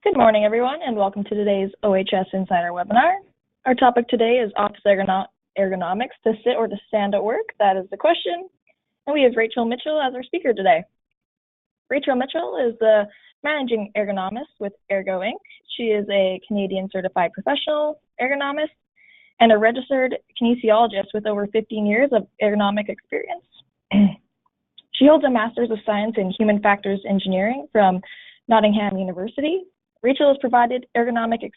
Good morning, everyone, and welcome to today's OHS Insider webinar. Our topic today is office ergonomics, to sit or to stand at work. That is the question. And we have Rachel Mitchell as our speaker today. Rachel Mitchell is the managing ergonomist with Ergo Inc. She is a Canadian certified professional ergonomist and a registered kinesiologist with over 15 years of ergonomic experience. She holds a Master's of Science in Human Factors Engineering from Nottingham University. Rachel has provided ergonomic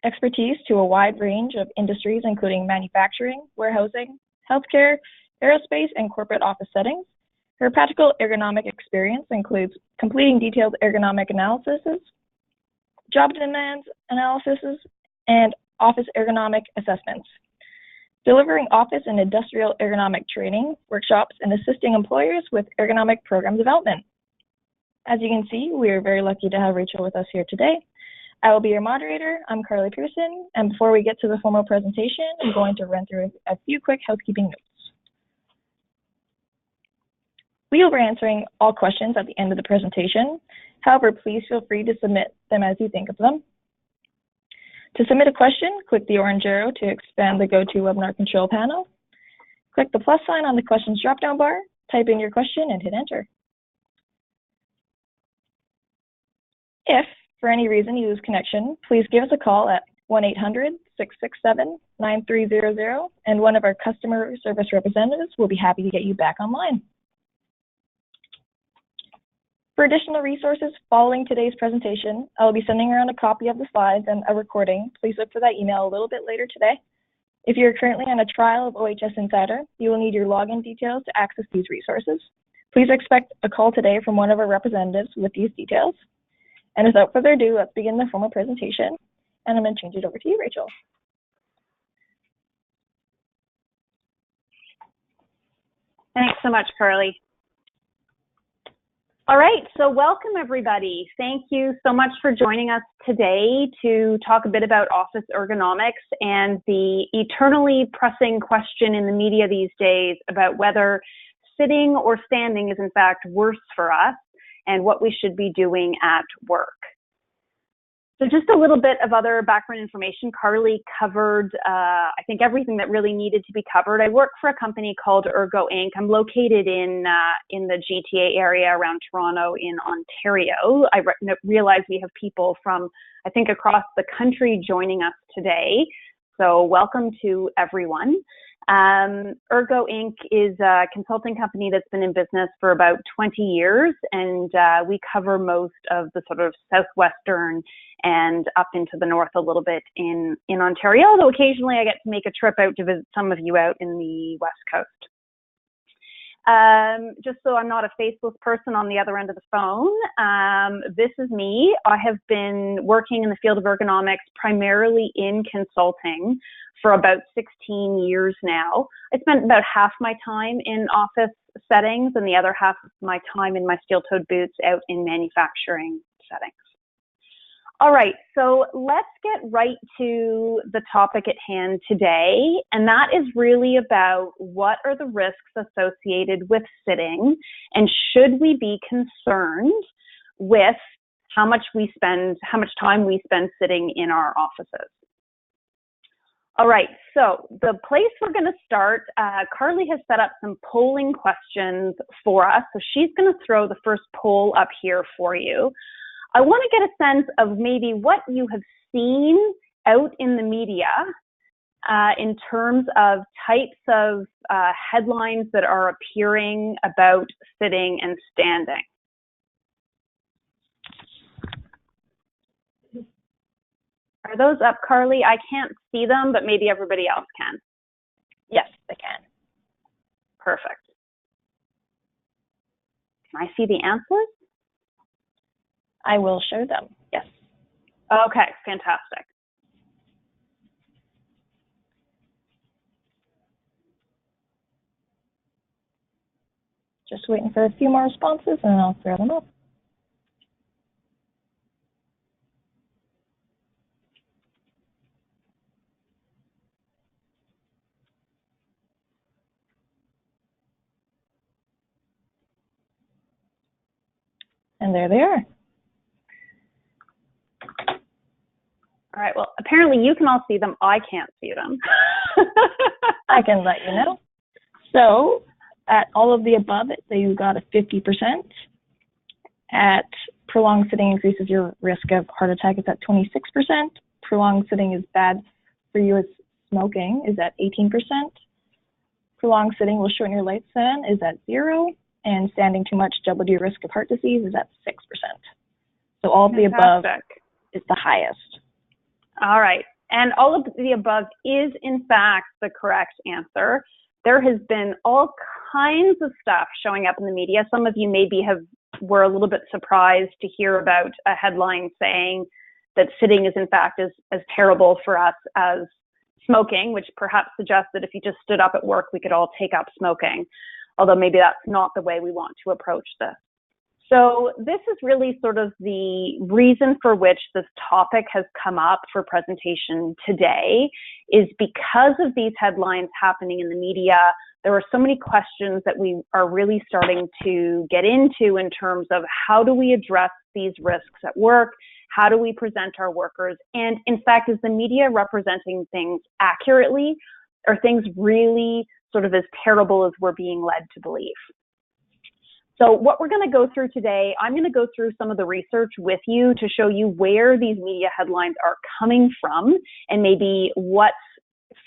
expertise to a wide range of industries, including manufacturing, warehousing, healthcare, aerospace, and corporate office settings. Her practical ergonomic experience includes completing detailed ergonomic analyses, job demands analysis, and office ergonomic assessments, delivering office and industrial ergonomic training, workshops, and assisting employers with ergonomic program development. As you can see, we are very lucky to have Rachel with us here today. I will be your moderator. I'm Carly Pearson, and before we get to the formal presentation, I'm going to run through a few quick housekeeping notes. We will be answering all questions at the end of the presentation. However, please feel free to submit them as you think of them. To submit a question, click the orange arrow to expand the GoToWebinar control panel. Click the plus sign on the questions drop-down bar, type in your question, and hit enter. If, for any reason, you lose connection, please give us a call at 1-800-667-9300, and one of our customer service representatives will be happy to get you back online. For additional resources following today's presentation, I will be sending around a copy of the slides and a recording. Please look for that email a little bit later today. If you're currently on a trial of OHS Insider, you will need your login details to access these resources. Please expect a call today from one of our representatives with these details. And without further ado, let's begin the formal presentation. And I'm going to change it over to you, Rachel. Thanks so much, Carly. All right, so welcome everybody. Thank you so much for joining us today to talk a bit about office ergonomics and the eternally pressing question in the media these days about whether sitting or standing is in fact worse for us and what we should be doing at work. So just a little bit of other background information. Carly covered, I think, everything that really needed to be covered. I work for a company called Ergo Inc. I'm located in the GTA area around Toronto in Ontario. I realize we have people from, I think, across the country joining us today. So welcome to everyone. Ergo Inc. is a consulting company that's been in business for about 20 years, and we cover most of the sort of southwestern and up into the north a little bit in Ontario, although occasionally I get to make a trip out to visit some of you out in the West Coast. Just so I'm not a faceless person on the other end of the phone, this is me. I have been working in the field of ergonomics primarily in consulting for about 16 years now. I spent about half my time in office settings and the other half of my time in my steel-toed boots out in manufacturing settings. All right, so let's get right to the topic at hand today, and that is really about what are the risks associated with sitting, and should we be concerned with how much time we spend sitting in our offices. All right, so the place we're going to start, Carly has set up some polling questions for us, so she's going to throw the first poll up here for you. I want to get a sense of maybe what you have seen out in the media in terms of types of headlines that are appearing about sitting and standing. Are those up, Carly? I can't see them, but maybe everybody else can. Yes, I can. Perfect. Can I see the answers? I will show them, yes. Okay, fantastic. Just waiting for a few more responses and I'll throw them up. And there they are. right, well, apparently you can all see them. I can't see them. I can let you know. So at all of the above, you got a 50%. At prolonged sitting increases your risk of heart attack is at 26%. Prolonged sitting is bad for you as smoking is at 18%. Prolonged sitting will shorten your lifespan is at 0%. And standing too much doubled your risk of heart disease is at 6%. So all of the above is the highest. All right. And all of the above is, in fact, the correct answer. There has been all kinds of stuff showing up in the media. Some of you maybe were a little bit surprised to hear about a headline saying that sitting is, in fact, as terrible for us as smoking, which perhaps suggests that if you just stood up at work, we could all take up smoking, although maybe that's not the way we want to approach this. So this is really sort of the reason for which this topic has come up for presentation today, is because of these headlines happening in the media. There are so many questions that we are really starting to get into in terms of how do we address these risks at work? How do we present our workers? And in fact, is the media representing things accurately? Are things really sort of as terrible as we're being led to believe? So what we're going to go through today, I'm going to go through some of the research with you to show you where these media headlines are coming from and maybe what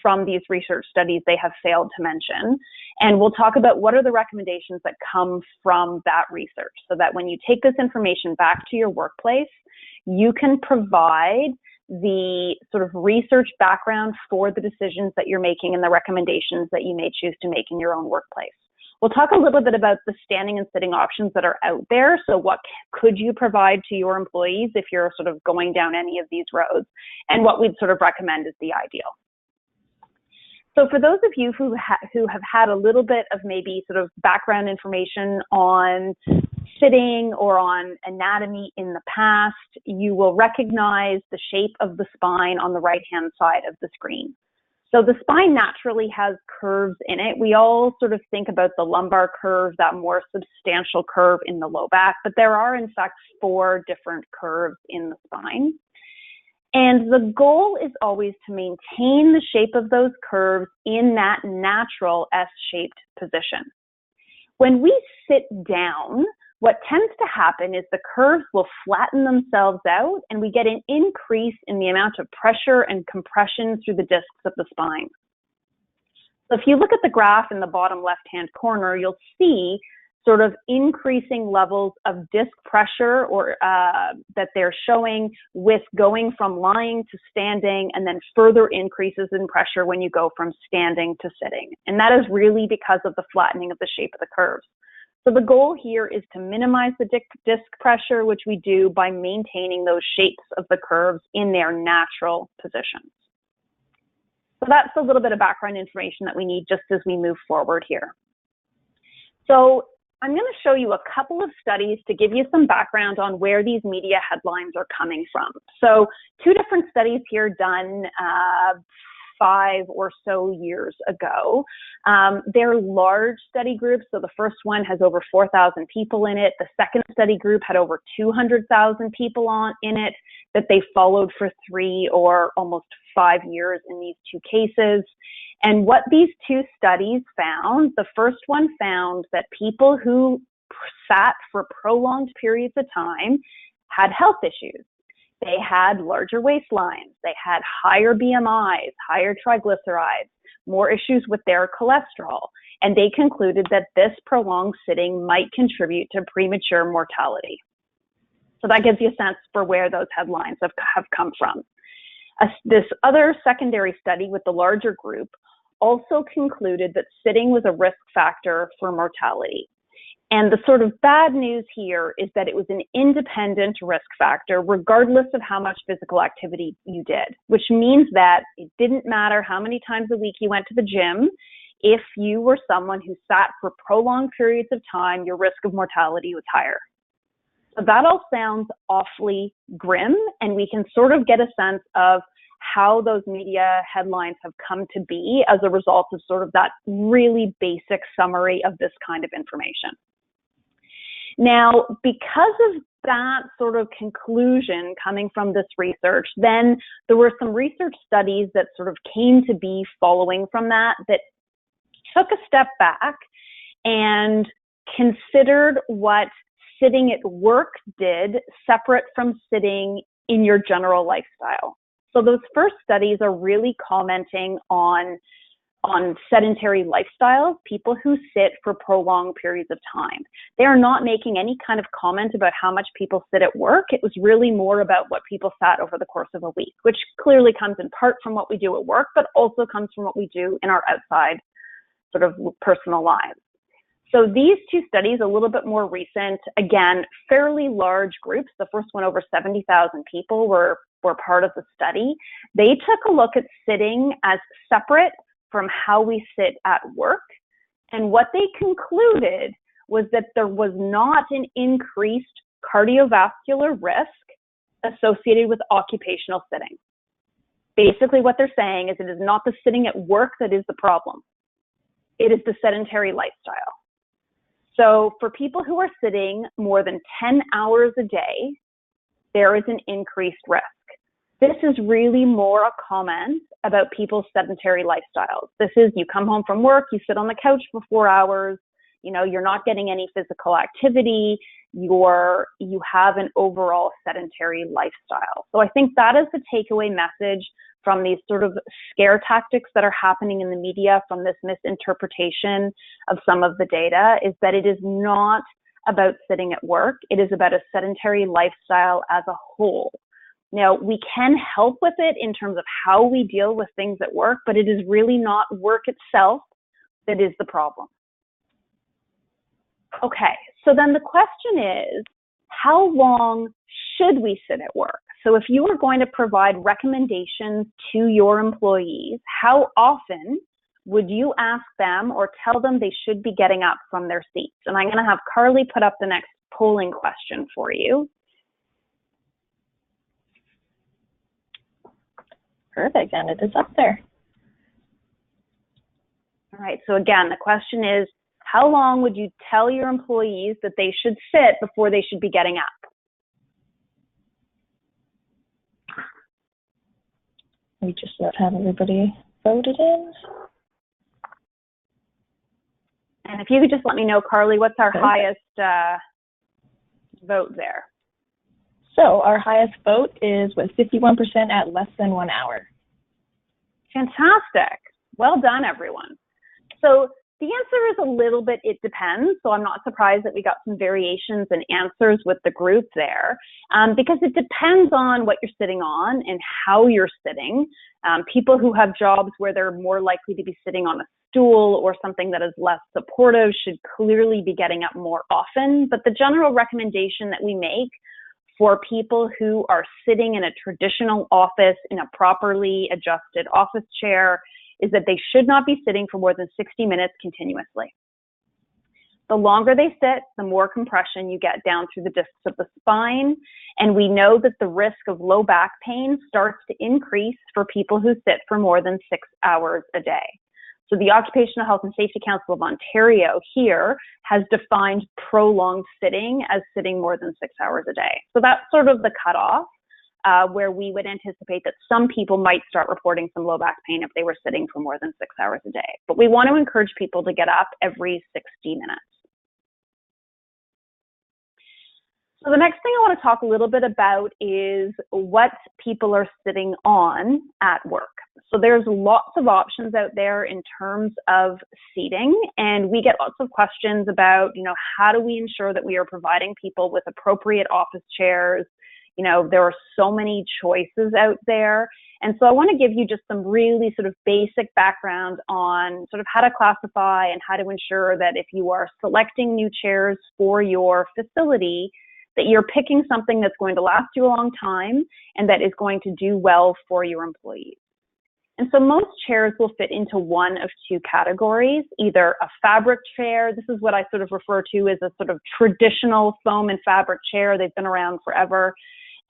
from these research studies they have failed to mention. And we'll talk about what are the recommendations that come from that research, so that when you take this information back to your workplace, you can provide the sort of research background for the decisions that you're making and the recommendations that you may choose to make in your own workplace. We'll talk a little bit about the standing and sitting options that are out there. So what could you provide to your employees if you're sort of going down any of these roads, and what we'd sort of recommend is the ideal. So for those of you who have had a little bit of maybe sort of background information on sitting or on anatomy in the past, you will recognize the shape of the spine on the right-hand side of the screen. So the spine naturally has curves in it. We all sort of think about the lumbar curve, that more substantial curve in the low back, but there are in fact 4 different curves in the spine. And the goal is always to maintain the shape of those curves in that natural S-shaped position. When we sit down, what tends to happen is the curves will flatten themselves out and we get an increase in the amount of pressure and compression through the discs of the spine. So if you look at the graph in the bottom left-hand corner, you'll see sort of increasing levels of disc pressure or that they're showing with going from lying to standing, and then further increases in pressure when you go from standing to sitting. And that is really because of the flattening of the shape of the curves. So the goal here is to minimize the disc pressure, which we do by maintaining those shapes of the curves in their natural positions. So that's a little bit of background information that we need just as we move forward here. So I'm going to show you a couple of studies to give you some background on where these media headlines are coming from. So 2 different studies here done 5 or so years ago. They're large study groups. So the first one has over 4,000 people in it. The second study group had over 200,000 people in it that they followed for 3 or almost 5 years in these 2 cases. And what these 2 studies found, the first one found that people who sat for prolonged periods of time had health issues. They had larger waistlines, they had higher BMIs, higher triglycerides, more issues with their cholesterol, and they concluded that this prolonged sitting might contribute to premature mortality. So that gives you a sense for where those headlines have come from. This other secondary study with the larger group also concluded that sitting was a risk factor for mortality. And the sort of bad news here is that it was an independent risk factor, regardless of how much physical activity you did, which means that it didn't matter how many times a week you went to the gym. If you were someone who sat for prolonged periods of time, your risk of mortality was higher. So that all sounds awfully grim, and we can sort of get a sense of how those media headlines have come to be as a result of sort of that really basic summary of this kind of information. Now, because of that sort of conclusion coming from this research, then there were some research studies that sort of came to be following from that took a step back and considered what sitting at work did separate from sitting in your general lifestyle. So those first studies are really commenting on sedentary lifestyles, people who sit for prolonged periods of time. They are not making any kind of comment about how much people sit at work. It was really more about what people sat over the course of a week, which clearly comes in part from what we do at work, but also comes from what we do in our outside sort of personal lives. So these two studies, a little bit more recent, again, fairly large groups. The first one, over 70,000 people were part of the study. They took a look at sitting as separate from how we sit at work. And what they concluded was that there was not an increased cardiovascular risk associated with occupational sitting. Basically, what they're saying is it is not the sitting at work that is the problem. It is the sedentary lifestyle. So for people who are sitting more than 10 hours a day, there is an increased risk. This is really more a comment about people's sedentary lifestyles. This is, you come home from work, you sit on the couch for 4 hours, you're not getting any physical activity, you have an overall sedentary lifestyle. So I think that is the takeaway message from these sort of scare tactics that are happening in the media, from this misinterpretation of some of the data, is that it is not about sitting at work. It is about a sedentary lifestyle as a whole. Now, we can help with it in terms of how we deal with things at work, but it is really not work itself that is the problem. Okay, so then the question is, how long should we sit at work? So if you are going to provide recommendations to your employees, how often would you ask them or tell them they should be getting up from their seats? And I'm going to have Carly put up the next polling question for you. Perfect, and it is up there. All right, so again, the question is, how long would you tell your employees that they should sit before they should be getting up? We just have everybody voted in. And if you could just let me know, Carly, what's our highest vote there? So our highest vote is with 51% at less than 1 hour. Fantastic. Well done, everyone. So the answer is a little bit, it depends. So I'm not surprised that we got some variations in answers with the group there, because it depends on what you're sitting on and how you're sitting. People who have jobs where they're more likely to be sitting on a stool or something that is less supportive should clearly be getting up more often. But the general recommendation that we make for people who are sitting in a traditional office in a properly adjusted office chair is that they should not be sitting for more than 60 minutes continuously. The longer they sit, the more compression you get down through the discs of the spine. And we know that the risk of low back pain starts to increase for people who sit for more than 6 hours a day. So the Occupational Health and Safety Council of Ontario here has defined prolonged sitting as sitting more than 6 hours a day. So that's sort of the cutoff where we would anticipate that some people might start reporting some low back pain if they were sitting for more than 6 hours a day. But we want to encourage people to get up every 60 minutes. So the next thing I want to talk a little bit about is what people are sitting on at work. So there's lots of options out there in terms of seating, and we get lots of questions about, how do we ensure that we are providing people with appropriate office chairs? There are so many choices out there. And so I want to give you just some really sort of basic background on sort of how to classify and how to ensure that if you are selecting new chairs for your facility, that you're picking something that's going to last you a long time and that is going to do well for your employees. And so most chairs will fit into one of two categories, either a fabric chair. This is what I sort of refer to as a sort of traditional foam and fabric chair. They've been around forever.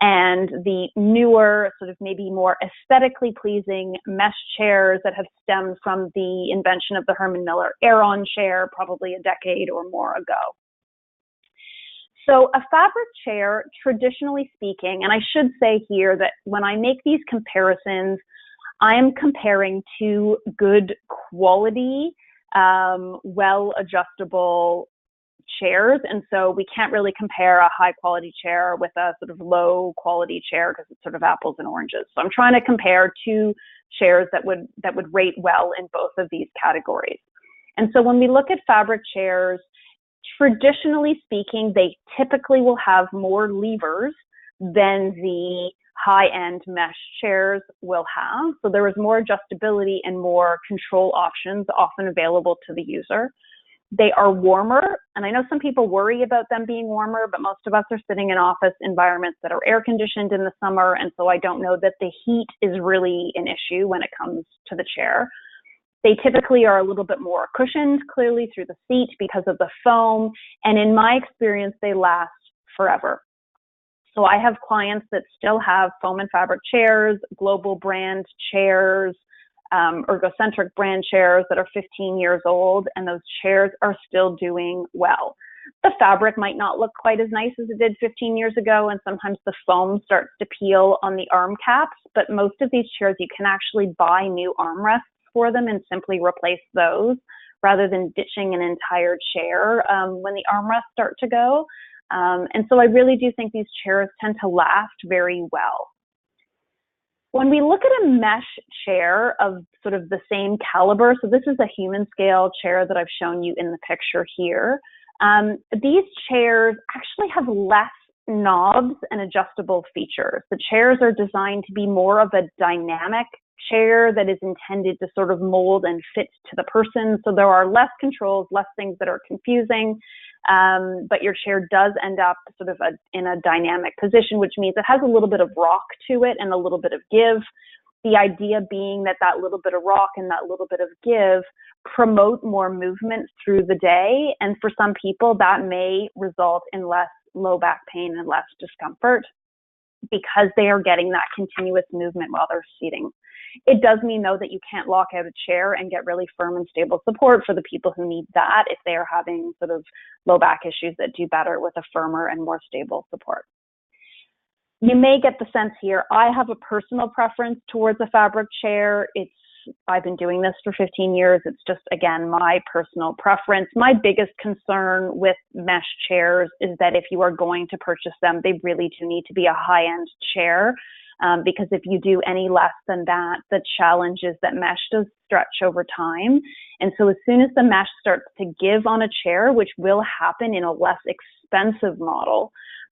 And the newer, sort of maybe more aesthetically pleasing mesh chairs that have stemmed from the invention of the Herman Miller Aeron chair probably a decade or more ago. So a fabric chair, traditionally speaking, and I should say here that when I make these comparisons, I am comparing two good quality, well-adjustable chairs. And so we can't really compare a high quality chair with a sort of low quality chair because it's sort of apples and oranges. So I'm trying to compare two chairs that would rate well in both of these categories. And so when we look at fabric chairs, traditionally speaking, they typically will have more levers than the high-end mesh chairs will have. So there is more adjustability and more control options often available to the user. They are warmer, and I know some people worry about them being warmer, but most of us are sitting in office environments that are air conditioned in the summer, and so I don't know that the heat is really an issue when it comes to the chair. They typically are a little bit more cushioned, clearly through the seat because of the foam, and in my experience, they last forever. So I have clients that still have foam and fabric chairs, global brand chairs, ergocentric brand chairs that are 15 years old, and those chairs are still doing well. The fabric might not look quite as nice as it did 15 years ago, and sometimes the foam starts to peel on the arm caps, but most of these chairs, you can actually buy new armrests for them and simply replace those rather than ditching an entire chair when the armrests start to go. And so I really do think these chairs tend to last very well. When we look at a mesh chair of sort of the same caliber, so this is a human scale chair that I've shown you in the picture here. These chairs actually have less knobs and adjustable features. The chairs are designed to be more of a dynamic chair that is intended to sort of mold and fit to the person. So there are less controls, less things that are confusing, but your chair does end up sort of in a dynamic position, which means it has a little bit of rock to it and a little bit of give. The idea being that that little bit of rock and that little bit of give promote more movement through the day. And for some people, that may result in less low back pain and less discomfort because they are getting that continuous movement while they're seating. It does mean, though, that you can't lock out a chair and get really firm and stable support for the people who need that if they are having sort of low back issues that do better with a firmer and more stable support. You may get the sense here, I have a personal preference towards a fabric chair. I've been doing this for 15 years. It's just, again, my personal preference. My biggest concern with mesh chairs is that if you are going to purchase them, they really do need to be a high-end chair. Because if you do any less than that, the challenge is that mesh does stretch over time. And so as soon as the mesh starts to give on a chair, which will happen in a less expensive model,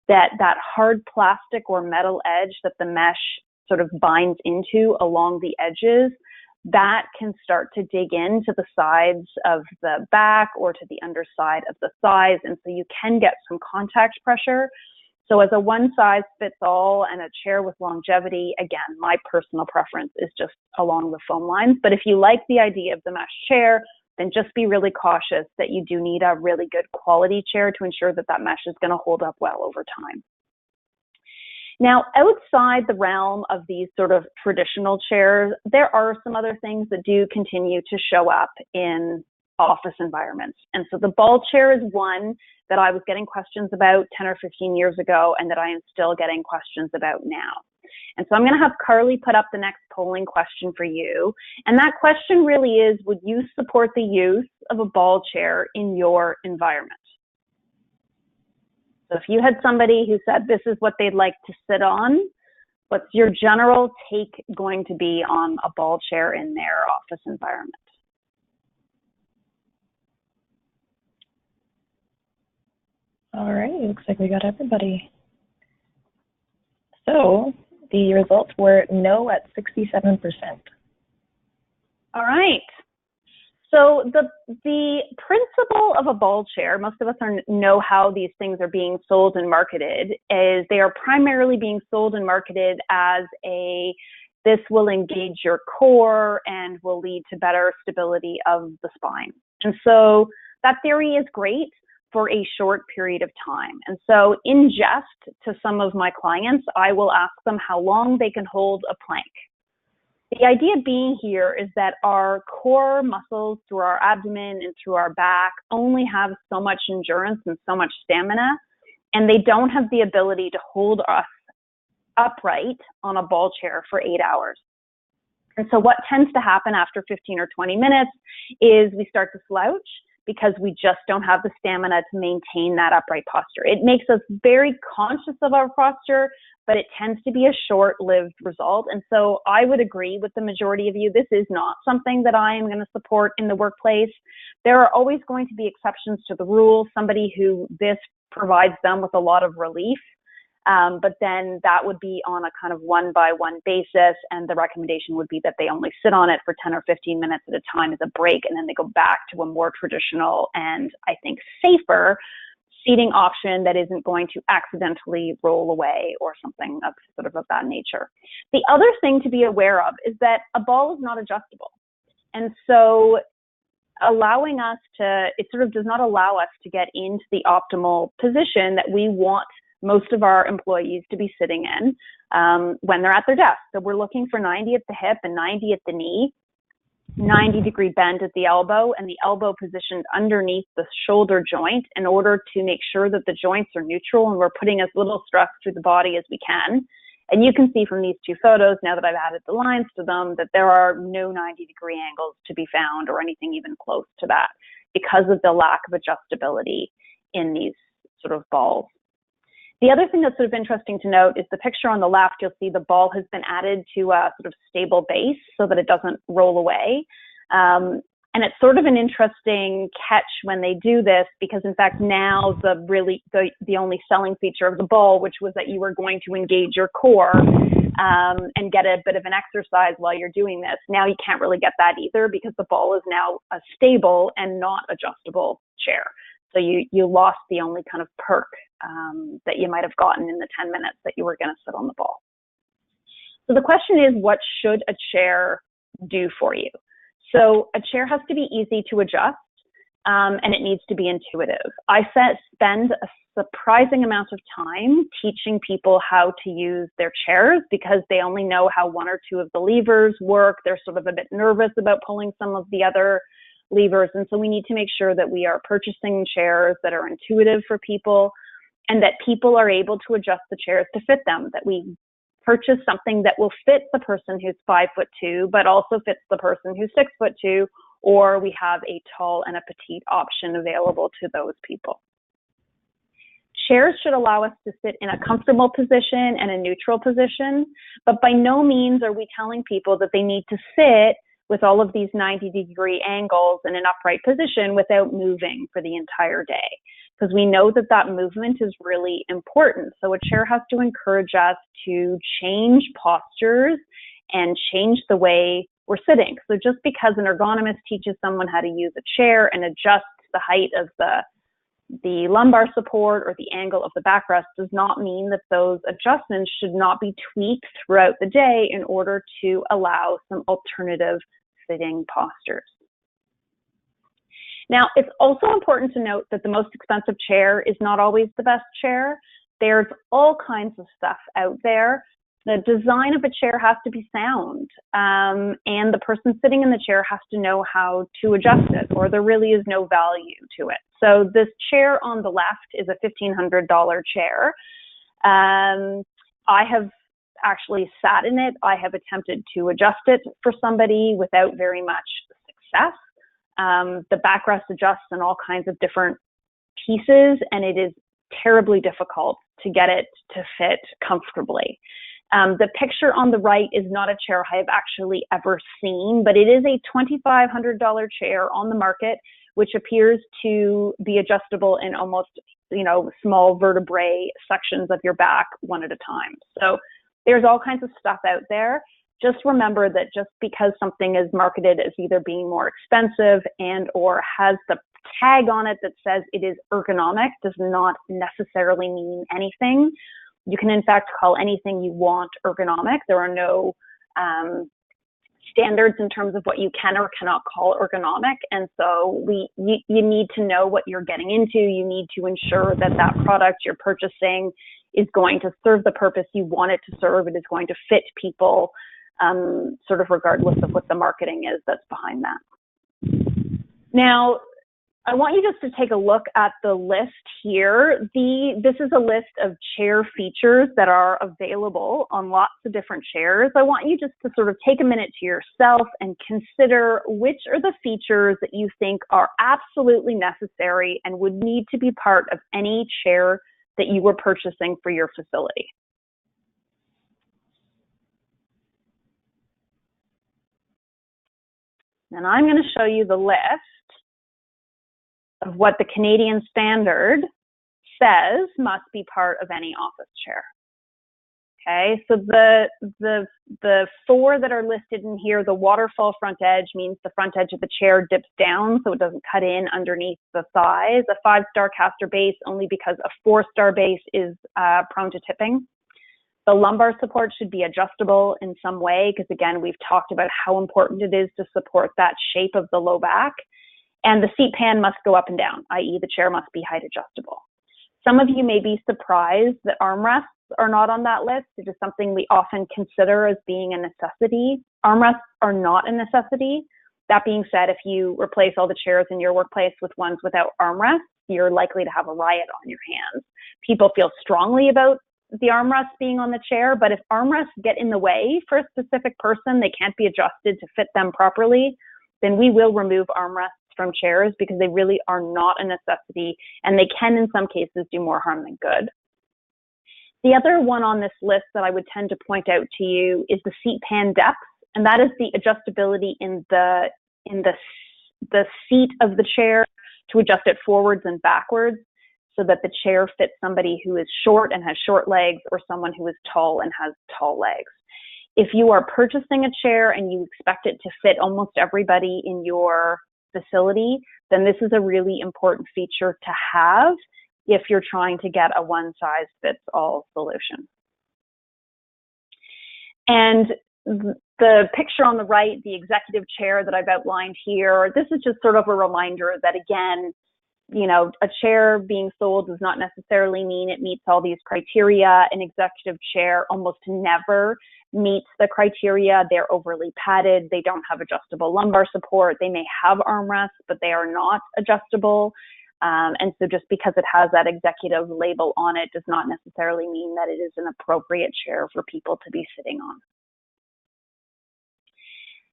that hard plastic or metal edge that the mesh sort of binds into along the edges, that can start to dig into the sides of the back or to the underside of the thighs. And so you can get some contact pressure. So as a one-size-fits-all and a chair with longevity, again, my personal preference is just along the foam lines. But if you like the idea of the mesh chair, then just be really cautious that you do need a really good quality chair to ensure that that mesh is going to hold up well over time. Now, outside the realm of these sort of traditional chairs, there are some other things that do continue to show up in office environments. And so the ball chair is one that I was getting questions about 10 or 15 years ago and that I am still getting questions about now. And so I'm going to have Carly put up the next polling question for you. And that question really is, would you support the use of a ball chair in your environment? So if you had somebody who said this is what they'd like to sit on, what's your general take going to be on a ball chair in their office environment? All right, looks like we got everybody. So the results were no at 67%. All right. So the principle of a ball chair, most of us know how these things are being sold and marketed, is they are primarily being sold and marketed as this will engage your core and will lead to better stability of the spine. And so that theory is great for a short period of time. And so in jest to some of my clients, I will ask them how long they can hold a plank. The idea being here is that our core muscles through our abdomen and through our back only have so much endurance and so much stamina. and they don't have the ability to hold us upright on a ball chair for 8 hours. And so what tends to happen after 15 or 20 minutes is we start to slouch because we just don't have the stamina to maintain that upright posture. It makes us very conscious of our posture, but it tends to be a short-lived result. And so I would agree with the majority of you, this is not something that I am going to support in the workplace. There are always going to be exceptions to the rule, somebody who this provides them with a lot of relief. But then that would be on a kind of one-by-one basis, and the recommendation would be that they only sit on it for 10 or 15 minutes at a time as a break, and then they go back to a more traditional and, I think, safer seating option that isn't going to accidentally roll away or something of that nature. The other thing to be aware of is that a ball is not adjustable. And so allowing us to, it sort of does not allow us to get into the optimal position that we want most of our employees to be sitting in when they're at their desk. So we're looking for 90 at the hip and 90 at the knee, 90-degree bend at the elbow, and the elbow positioned underneath the shoulder joint in order to make sure that the joints are neutral and we're putting as little stress through the body as we can. And you can see from these two photos, now that I've added the lines to them, that there are no 90-degree angles to be found or anything even close to that because of the lack of adjustability in these sort of balls. The other thing that's sort of interesting to note is the picture on the left. You'll see the ball has been added to a sort of stable base so that it doesn't roll away. And it's sort of an interesting catch when they do this because, in fact, now the only selling feature of the ball, which was that you were going to engage your core and get a bit of an exercise while you're doing this. Now you can't really get that either because the ball is now a stable and not adjustable chair. So you lost the only kind of perk that you might have gotten in the 10 minutes that you were going to sit on the ball. So the question is, what should a chair do for you? So a chair has to be easy to adjust, and it needs to be intuitive. I spend a surprising amount of time teaching people how to use their chairs because they only know how one or two of the levers work. They're sort of a bit nervous about pulling some of the other levers. And so we need to make sure that we are purchasing chairs that are intuitive for people and that people are able to adjust the chairs to fit them, that we purchase something that will fit the person who's 5'2", but also fits the person who's 6'2", or we have a tall and a petite option available to those people. Chairs should allow us to sit in a comfortable position and a neutral position, but by no means are we telling people that they need to sit with all of these 90-degree angles in an upright position without moving for the entire day, because we know that that movement is really important. So a chair has to encourage us to change postures and change the way we're sitting. So just because an ergonomist teaches someone how to use a chair and adjusts the height of the lumbar support or the angle of the backrest does not mean that those adjustments should not be tweaked throughout the day in order to allow some alternative sitting postures. Now, it's also important to note that the most expensive chair is not always the best chair. There's all kinds of stuff out there. The design of a chair has to be sound, and the person sitting in the chair has to know how to adjust it, or there really is no value to it. So this chair on the left is a $1,500 chair. I have actually sat in it. I have attempted to adjust it for somebody without very much success. The backrest adjusts in all kinds of different pieces, and it is terribly difficult to get it to fit comfortably. The picture on the right is not a chair I have actually ever seen, but it is a $2,500 chair on the market, which appears to be adjustable in almost, small vertebrae sections of your back one at a time. So there's all kinds of stuff out there. Just remember that just because something is marketed as either being more expensive and or has the tag on it that says it is ergonomic does not necessarily mean anything. You can, in fact, call anything you want ergonomic. There are no standards in terms of what you can or cannot call ergonomic. And so you need to know what you're getting into. You need to ensure that that product you're purchasing is going to serve the purpose you want it to serve. It is going to fit people, sort of regardless of what the marketing is that's behind that. Now, I want you just to take a look at the list here. This is a list of chair features that are available on lots of different chairs. I want you just to sort of take a minute to yourself and consider which are the features that you think are absolutely necessary and would need to be part of any chair that you were purchasing for your facility. And I'm going to show you the list of what the Canadian standard says must be part of any office chair. Okay, so the four that are listed in here, the waterfall front edge means the front edge of the chair dips down so it doesn't cut in underneath the thighs. A 5-star caster base only because a 4-star base is prone to tipping. The lumbar support should be adjustable in some way because, again, we've talked about how important it is to support that shape of the low back. And the seat pan must go up and down, i.e. the chair must be height adjustable. Some of you may be surprised that armrests are not on that list. It is something we often consider as being a necessity. Armrests are not a necessity. That being said, if you replace all the chairs in your workplace with ones without armrests, you're likely to have a riot on your hands. People feel strongly about the armrests being on the chair, but if armrests get in the way for a specific person, they can't be adjusted to fit them properly, then we will remove armrests from chairs because they really are not a necessity and they can in some cases do more harm than good. The other one on this list that I would tend to point out to you is the seat pan depth, and that is the adjustability in the seat of the chair to adjust it forwards and backwards so that the chair fits somebody who is short and has short legs or someone who is tall and has tall legs. If you are purchasing a chair and you expect it to fit almost everybody in your facility, then this is a really important feature to have if you're trying to get a one-size-fits-all solution. And the picture on the right, the executive chair that I've outlined here, this is just sort of a reminder that, again, you know, a chair being sold does not necessarily mean it meets all these criteria. An executive chair almost never meets the criteria. They're overly padded. They don't have adjustable lumbar support. They may have armrests, but they are not adjustable. And so just because it has that executive label on it does not necessarily mean that it is an appropriate chair for people to be sitting on.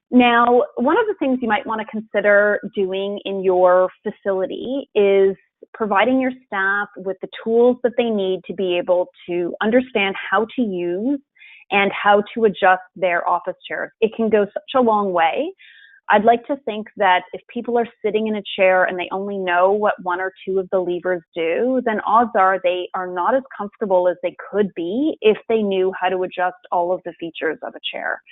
Now, one of the things you might want to consider doing in your facility is providing your staff with the tools that they need to be able to understand how to use and how to adjust their office chairs. It can go such a long way. I'd like to think that if people are sitting in a chair and they only know what one or two of the levers do, then odds are they are not as comfortable as they could be if they knew how to adjust all of the features of a chair.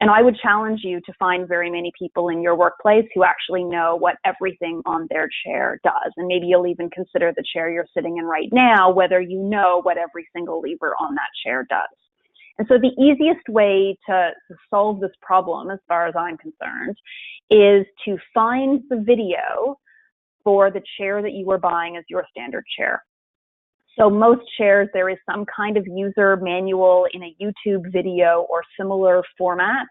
And I would challenge you to find very many people in your workplace who actually know what everything on their chair does. And maybe you'll even consider the chair you're sitting in right now, whether you know what every single lever on that chair does. And so the easiest way to solve this problem, as far as I'm concerned, is to find the video for the chair that you are buying as your standard chair. So most chairs, there is some kind of user manual in a YouTube video or similar format.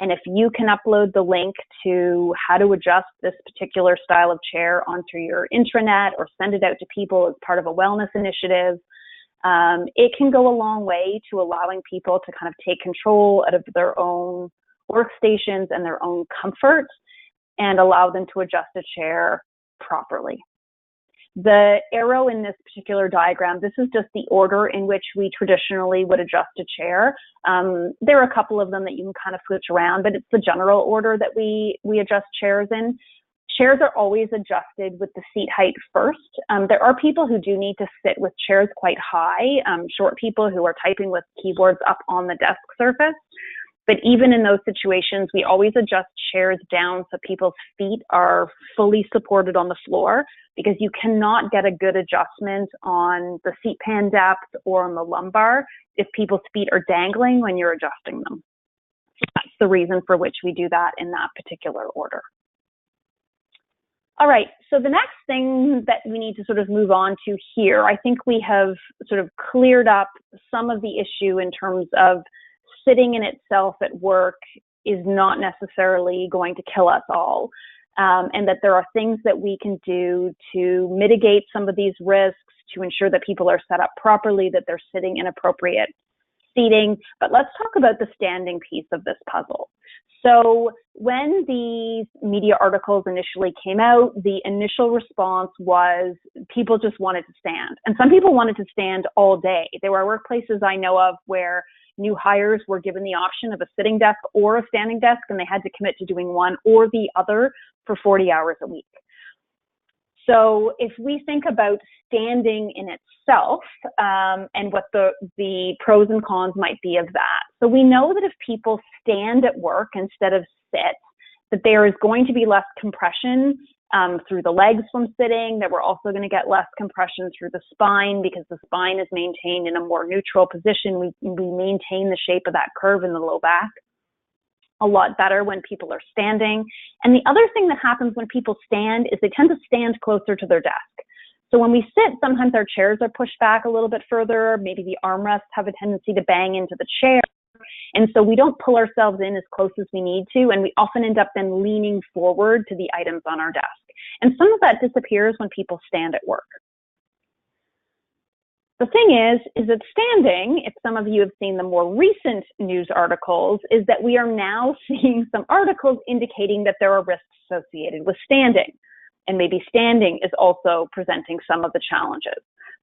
And if you can upload the link to how to adjust this particular style of chair onto your intranet or send it out to people as part of a wellness initiative, it can go a long way to allowing people to kind of take control out of their own workstations and their own comfort and allow them to adjust a chair properly. The arrow in this particular diagram, this is just the order in which we traditionally would adjust a chair. There are a couple of them that you can kind of switch around, but it's the general order that we adjust chairs in. Chairs are always adjusted with the seat height first. There are people who do need to sit with chairs quite high, short people who are typing with keyboards up on the desk surface. But even in those situations, we always adjust chairs down so people's feet are fully supported on the floor, because you cannot get a good adjustment on the seat pan depth or on the lumbar if people's feet are dangling when you're adjusting them. So that's the reason for which we do that in that particular order. All right, so the next thing that we need to sort of move on to here, I think we have sort of cleared up some of the issue in terms of sitting in itself at work is not necessarily going to kill us all. and that there are things that we can do to mitigate some of these risks, to ensure that people are set up properly, that they're sitting in appropriate seating. But let's talk about the standing piece of this puzzle. So when these media articles initially came out, the initial response was people just wanted to stand. And some people wanted to stand all day. There were workplaces I know of where new hires were given the option of a sitting desk or a standing desk, and they had to commit to doing one or the other for 40 hours a week. So if we think about standing in itself, and what the pros and cons might be of that. So we know that if people stand at work instead of sit, that there is going to be less compression through the legs from sitting, that we're also going to get less compression through the spine because the spine is maintained in a more neutral position. We maintain the shape of that curve in the low back a lot better when people are standing. And the other thing that happens when people stand is they tend to stand closer to their desk. So when we sit, sometimes our chairs are pushed back a little bit further. Maybe the armrests have a tendency to bang into the chair. And so we don't pull ourselves in as close as we need to. And we often end up then leaning forward to the items on our desk. And some of that disappears when people stand at work. The thing is that standing, if some of you have seen the more recent news articles, is that we are now seeing some articles indicating that there are risks associated with standing. And maybe standing is also presenting some of the challenges.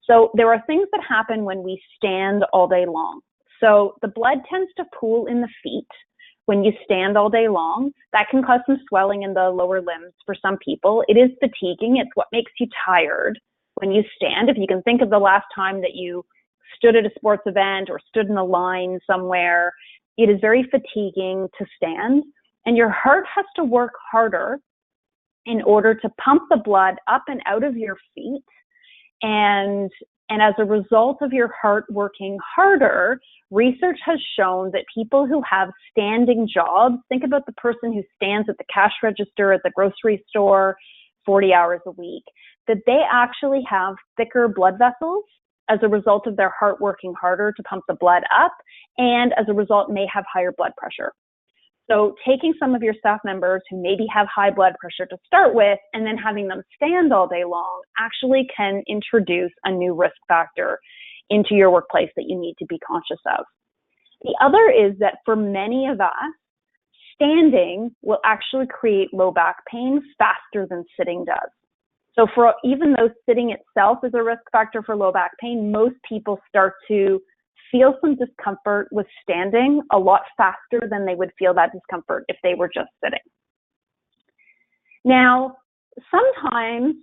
So there are things that happen when we stand all day long. So the blood tends to pool in the feet when you stand all day long. That can cause some swelling in the lower limbs for some people. It is fatiguing. It's what makes you tired when you stand. If you can think of the last time that you stood at a sports event or stood in a line somewhere, it is very fatiguing to stand. And your heart has to work harder in order to pump the blood up and out of your feet. And as a result of your heart working harder, research has shown that people who have standing jobs, think about the person who stands at the cash register at the grocery store 40 hours a week, that they actually have thicker blood vessels as a result of their heart working harder to pump the blood up, and as a result may have higher blood pressure. So taking some of your staff members who maybe have high blood pressure to start with and then having them stand all day long actually can introduce a new risk factor into your workplace that you need to be conscious of. The other is that for many of us, standing will actually create low back pain faster than sitting does. So for even though sitting itself is a risk factor for low back pain, most people start to feel some discomfort with standing a lot faster than they would feel that discomfort if they were just sitting. Now, sometimes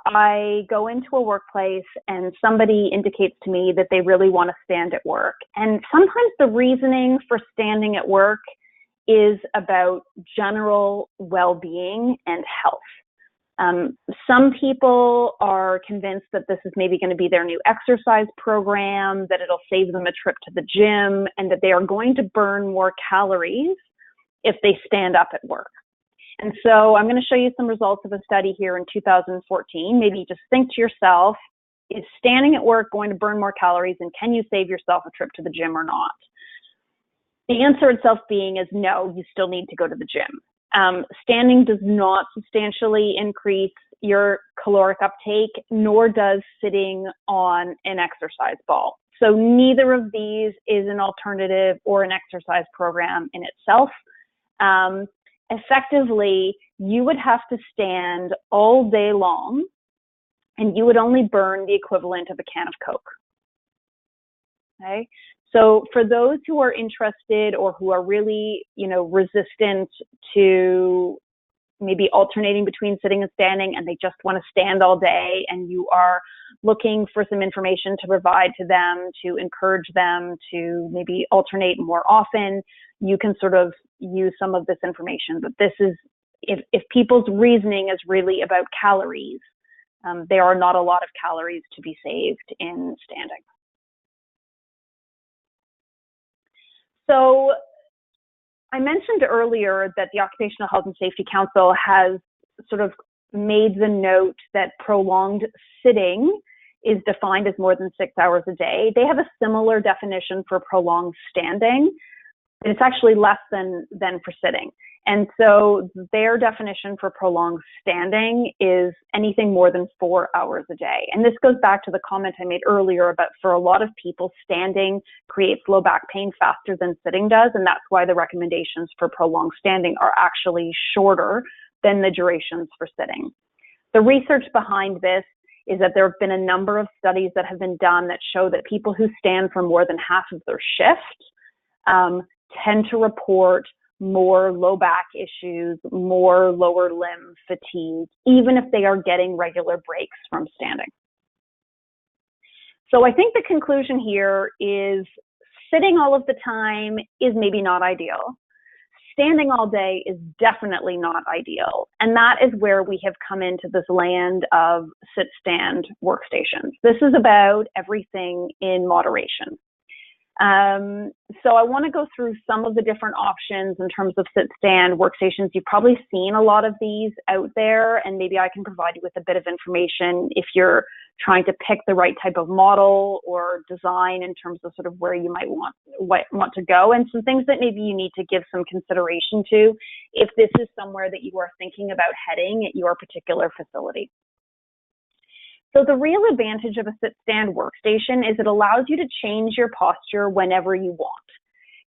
I go into a workplace and somebody indicates to me that they really want to stand at work. And sometimes the reasoning for standing at work is about general well-being and health. Some people are convinced that this is maybe going to be their new exercise program, that it'll save them a trip to the gym, and that they are going to burn more calories if they stand up at work. And so I'm going to show you some results of a study here in 2014. Maybe just think to yourself, is standing at work going to burn more calories, and can you save yourself a trip to the gym or not? The answer itself being is no, you still need to go to the gym. Standing does not substantially increase your caloric uptake, nor does sitting on an exercise ball. So neither of these is an alternative or an exercise program in itself. Effectively, you would have to stand all day long, and you would only burn the equivalent of a can of Coke. Okay? So for those who are interested or who are really, resistant to maybe alternating between sitting and standing, and they just want to stand all day, and you are looking for some information to provide to them to encourage them to maybe alternate more often, you can sort of use some of this information. But this is, if people's reasoning is really about calories, there are not a lot of calories to be saved in standing. So I mentioned earlier that the Occupational Health and Safety Council has sort of made the note that prolonged sitting is defined as more than 6 hours a day. They have a similar definition for prolonged standing. It's actually less than for sitting. And so their definition for prolonged standing is anything more than 4 hours a day. And this goes back to the comment I made earlier about, for a lot of people, standing creates low back pain faster than sitting does. And that's why the recommendations for prolonged standing are actually shorter than the durations for sitting. The research behind this is that there have been a number of studies that have been done that show that people who stand for more than half of their shift tend to report more low back issues, more lower limb fatigue, even if they are getting regular breaks from standing. So I think the conclusion here is sitting all of the time is maybe not ideal. Standing all day is definitely not ideal. And that is where we have come into this land of sit-stand workstations. This is about everything in moderation. So I want to go through some of the different options in terms of sit-stand workstations. You've probably seen a lot of these out there, and maybe I can provide you with a bit of information if you're trying to pick the right type of model or design in terms of sort of where you might want to go, and some things that maybe you need to give some consideration to if this is somewhere that you are thinking about heading at your particular facility. So the real advantage of a sit-stand workstation is it allows you to change your posture whenever you want.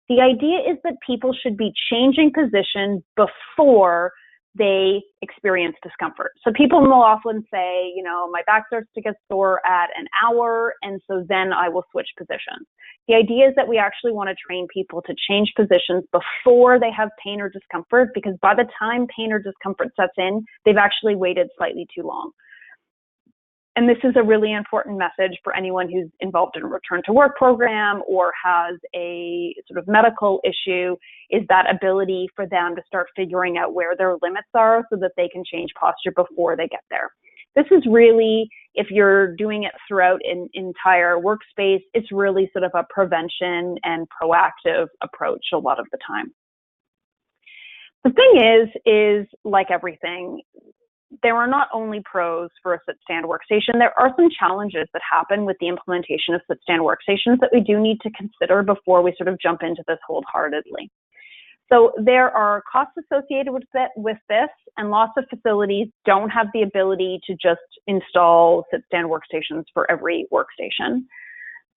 The idea is that people should be changing position before they experience discomfort. So people will often say, you know, my back starts to get sore at an hour, and so then I will switch positions. The idea is that we actually want to train people to change positions before they have pain or discomfort, because by the time pain or discomfort sets in, they've actually waited slightly too long. And this is a really important message for anyone who's involved in a return to work program or has a sort of medical issue, is that ability for them to start figuring out where their limits are so that they can change posture before they get there. This is really, if you're doing it throughout an entire workspace, it's really sort of a prevention and proactive approach a lot of the time. The thing is like everything, there are not only pros for a sit-stand workstation, there are some challenges that happen with the implementation of sit-stand workstations that we do need to consider before we sort of jump into this wholeheartedly. So there are costs associated with this, and lots of facilities don't have the ability to just install sit-stand workstations for every workstation.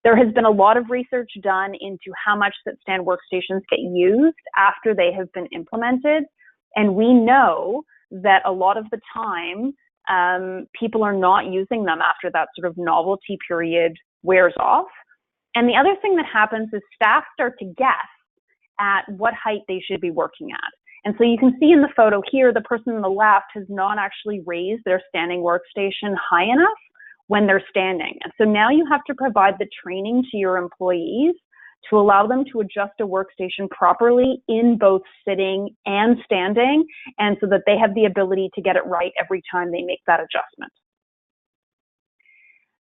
There has been a lot of research done into how much sit-stand workstations get used after they have been implemented, and we know that a lot of the time, people are not using them after that sort of novelty period wears off. And the other thing that happens is staff start to guess at what height they should be working at. And so you can see in the photo here, the person on the left has not actually raised their standing workstation high enough when they're standing. And so now you have to provide the training to your employees to allow them to adjust a workstation properly in both sitting and standing, and so that they have the ability to get it right every time they make that adjustment.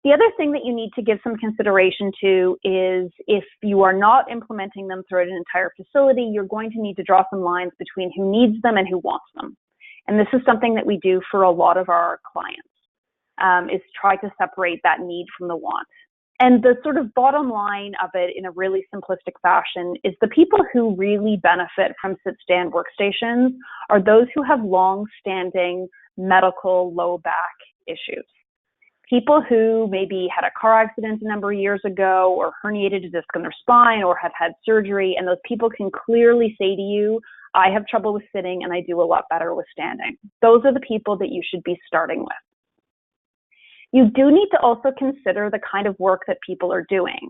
The other thing that you need to give some consideration to is if you are not implementing them throughout an entire facility, you're going to need to draw some lines between who needs them and who wants them. And this is something that we do for a lot of our clients, is try to separate that need from the want. And the sort of bottom line of it in a really simplistic fashion is the people who really benefit from sit-stand workstations are those who have long-standing medical low back issues. People who maybe had a car accident a number of years ago or herniated a disc in their spine or have had surgery, and those people can clearly say to you, I have trouble with sitting and I do a lot better with standing. Those are the people that you should be starting with. You do need to also consider the kind of work that people are doing.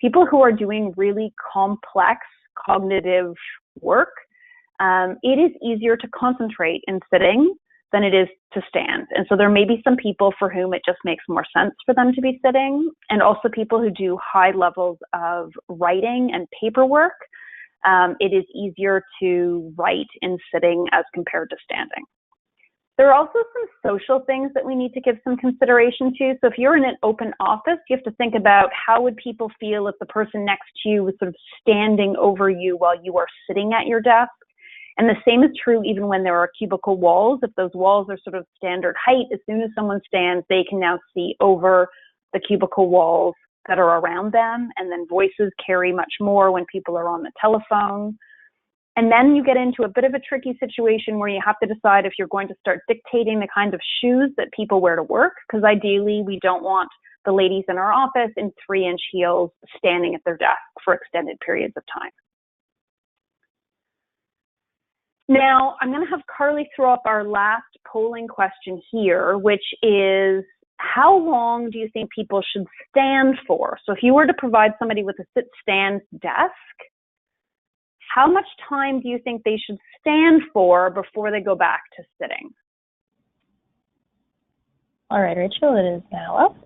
People who are doing really complex cognitive work, it is easier to concentrate in sitting than it is to stand. And so there may be some people for whom it just makes more sense for them to be sitting, and also people who do high levels of writing and paperwork. It is easier to write in sitting as compared to standing. There are also some social things that we need to give some consideration to. So if you're in an open office, you have to think about how would people feel if the person next to you was sort of standing over you while you are sitting at your desk. And the same is true even when there are cubicle walls. If those walls are sort of standard height, as soon as someone stands, they can now see over the cubicle walls that are around them, and then voices carry much more when people are on the telephone. And then you get into a bit of a tricky situation where you have to decide if you're going to start dictating the kind of shoes that people wear to work, because ideally we don't want the ladies in our office in 3-inch heels standing at their desk for extended periods of time. Now, I'm going to have Carly throw up our last polling question here, which is, how long do you think people should stand for? So if you were to provide somebody with a sit-stand desk, how much time do you think they should stand for before they go back to sitting? All right, Rachel, it is now up.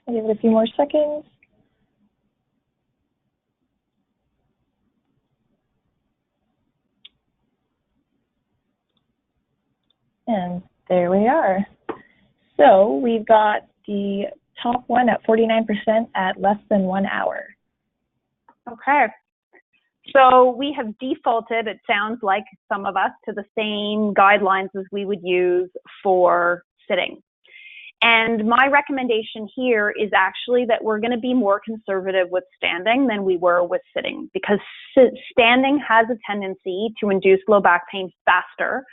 I'll give it a few more seconds. And there we are. So we've got the top one at 49% at less than 1 hour. Okay. So we have defaulted, it sounds like some of us, to the same guidelines as we would use for sitting. And my recommendation here is actually that we're going to be more conservative with standing than we were with sitting, because standing has a tendency to induce low back pain faster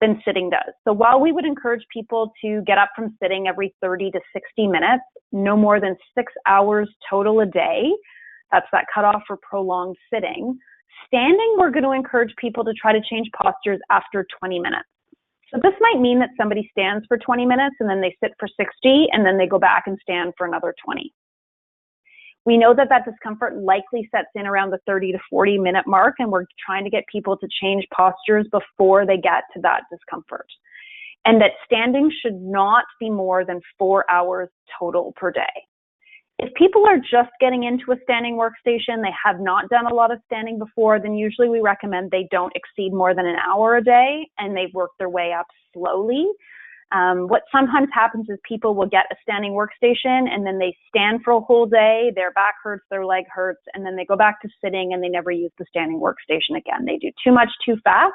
than sitting does. So while we would encourage people to get up from sitting every 30 to 60 minutes, no more than 6 hours total a day, that's that cutoff for prolonged sitting, standing, we're going to encourage people to try to change postures after 20 minutes. So this might mean that somebody stands for 20 minutes and then they sit for 60 and then they go back and stand for another 20. We know that that discomfort likely sets in around the 30 to 40 minute mark, and we're trying to get people to change postures before they get to that discomfort. And that standing should not be more than 4 hours total per day. If people are just getting into a standing workstation, they have not done a lot of standing before, then usually we recommend they don't exceed more than an hour a day and they work their way up slowly. What sometimes happens is people will get a standing workstation and then they stand for a whole day, their back hurts, their leg hurts, and then they go back to sitting and they never use the standing workstation again. They do too much too fast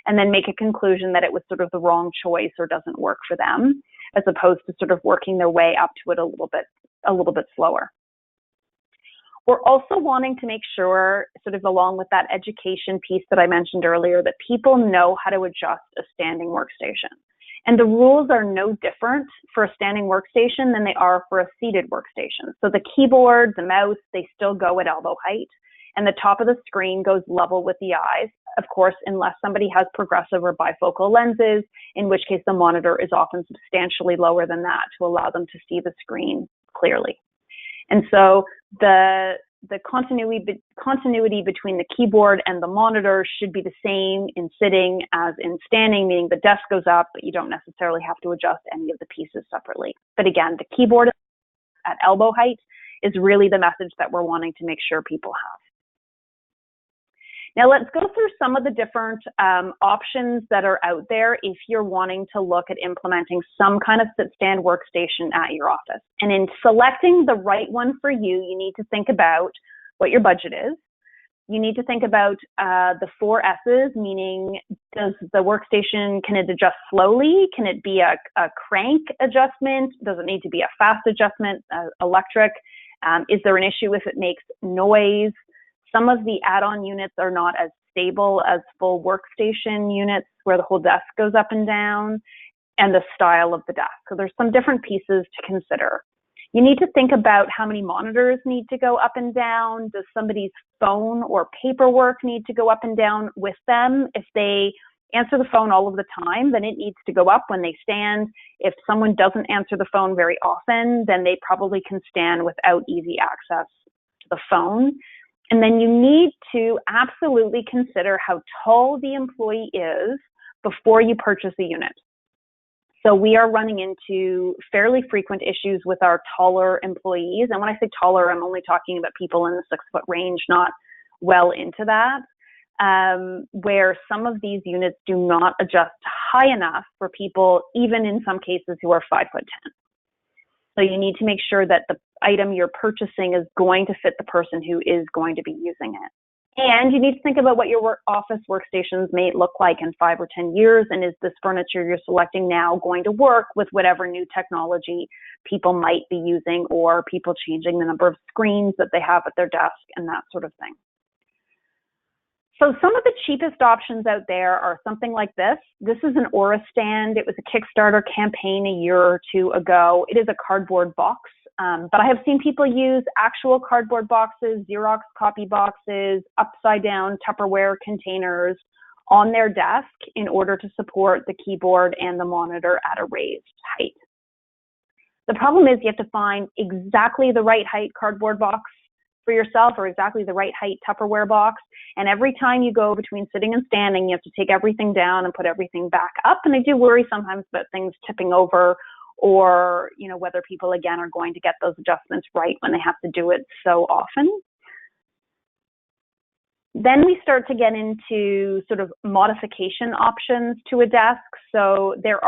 and then make a conclusion that it was sort of the wrong choice or doesn't work for them, as opposed to sort of working their way up to it a little bit slower. We're also wanting to make sure, sort of along with that education piece that I mentioned earlier, that people know how to adjust a standing workstation. And the rules are no different for a standing workstation than they are for a seated workstation. So the keyboard, the mouse, they still go at elbow height, and the top of the screen goes level with the eyes, of course, unless somebody has progressive or bifocal lenses, in which case the monitor is often substantially lower than that to allow them to see the screen clearly. And so the continuity between the keyboard and the monitor should be the same in sitting as in standing, meaning the desk goes up, but you don't necessarily have to adjust any of the pieces separately. But again, the keyboard at elbow height is really the message that we're wanting to make sure people have. Now let's go through some of the different options that are out there if you're wanting to look at implementing some kind of sit-stand workstation at your office. And in selecting the right one for you, you need to think about what your budget is. You need to think about the 4 S's, meaning does the workstation, can it adjust slowly? Can it be a crank adjustment? Does it need to be a fast adjustment, electric? Is there an issue if it makes noise? Some of the add-on units are not as stable as full workstation units where the whole desk goes up and down, and the style of the desk. So there's some different pieces to consider. You need to think about how many monitors need to go up and down. Does somebody's phone or paperwork need to go up and down with them? If they answer the phone all of the time, then it needs to go up when they stand. If someone doesn't answer the phone very often, then they probably can stand without easy access to the phone. And then you need to absolutely consider how tall the employee is before you purchase a unit. So we are running into fairly frequent issues with our taller employees. And when I say taller, I'm only talking about people in the 6-foot range, not well into that, where some of these units do not adjust high enough for people, even in some cases, who are 5'10". So you need to make sure that the item you're purchasing is going to fit the person who is going to be using it. And you need to think about what your office workstations may look like in 5 or 10 years, and is this furniture you're selecting now going to work with whatever new technology people might be using, or people changing the number of screens that they have at their desk and that sort of thing. So some of the cheapest options out there are something like this. This is an Aura stand. It was a Kickstarter campaign a year or two ago. It is a cardboard box, but I have seen people use actual cardboard boxes, Xerox copy boxes, upside down Tupperware containers on their desk in order to support the keyboard and the monitor at a raised height. The problem is you have to find exactly the right height cardboard box for yourself, or exactly the right height Tupperware box. And every time you go between sitting and standing, you have to take everything down and put everything back up. And I do worry sometimes about things tipping over, or, you know, whether people again are going to get those adjustments right when they have to do it so often. Then we start to get into sort of modification options to a desk. So there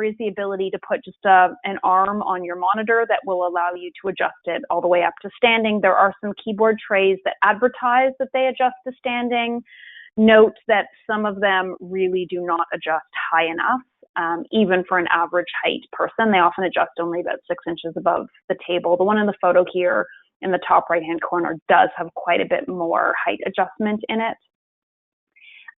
is the ability to put just an arm on your monitor that will allow you to adjust it all the way up to standing. There are some keyboard trays that advertise that they adjust to standing. Note that some of them really do not adjust high enough, even for an average height person. They often adjust only about 6 inches above the table. The one in the photo here in the top right-hand corner does have quite a bit more height adjustment in it.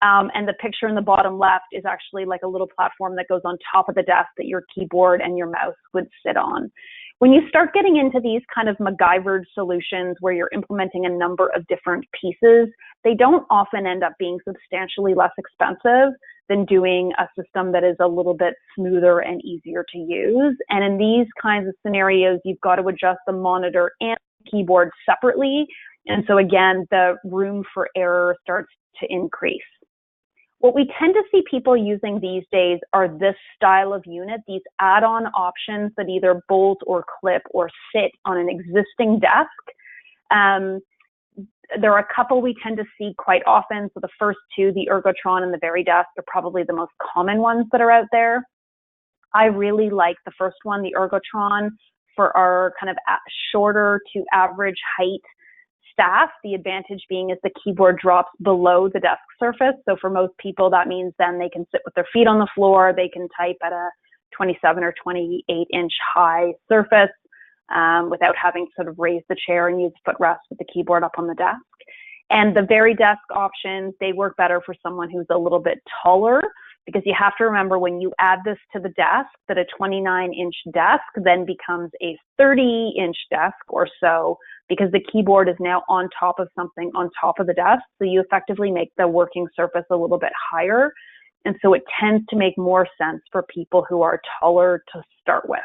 And the picture in the bottom left is actually like a little platform that goes on top of the desk that your keyboard and your mouse would sit on. When you start getting into these kind of MacGyvered solutions where you're implementing a number of different pieces, they don't often end up being substantially less expensive than doing a system that is a little bit smoother and easier to use. And in these kinds of scenarios, you've got to adjust the monitor and keyboard separately. And so again, the room for error starts to increase. What we tend to see people using these days are this style of unit, these add-on options that either bolt or clip or sit on an existing desk. There are a couple we tend to see quite often. So the first two, the Ergotron and the VeriDesk, are probably the most common ones that are out there. I really like the first one, the Ergotron, for our kind of shorter to average height staff. The advantage being is the keyboard drops below the desk surface. So for most people, that means then they can sit with their feet on the floor. They can type at a 27 or 28 inch high surface without having to sort of raise the chair and use footrest with the keyboard up on the desk. And the VeriDesk options, they work better for someone who's a little bit taller, because you have to remember when you add this to the desk that a 29-inch desk then becomes a 30-inch desk or so, because the keyboard is now on top of something on top of the desk. So you effectively make the working surface a little bit higher. And so it tends to make more sense for people who are taller to start with.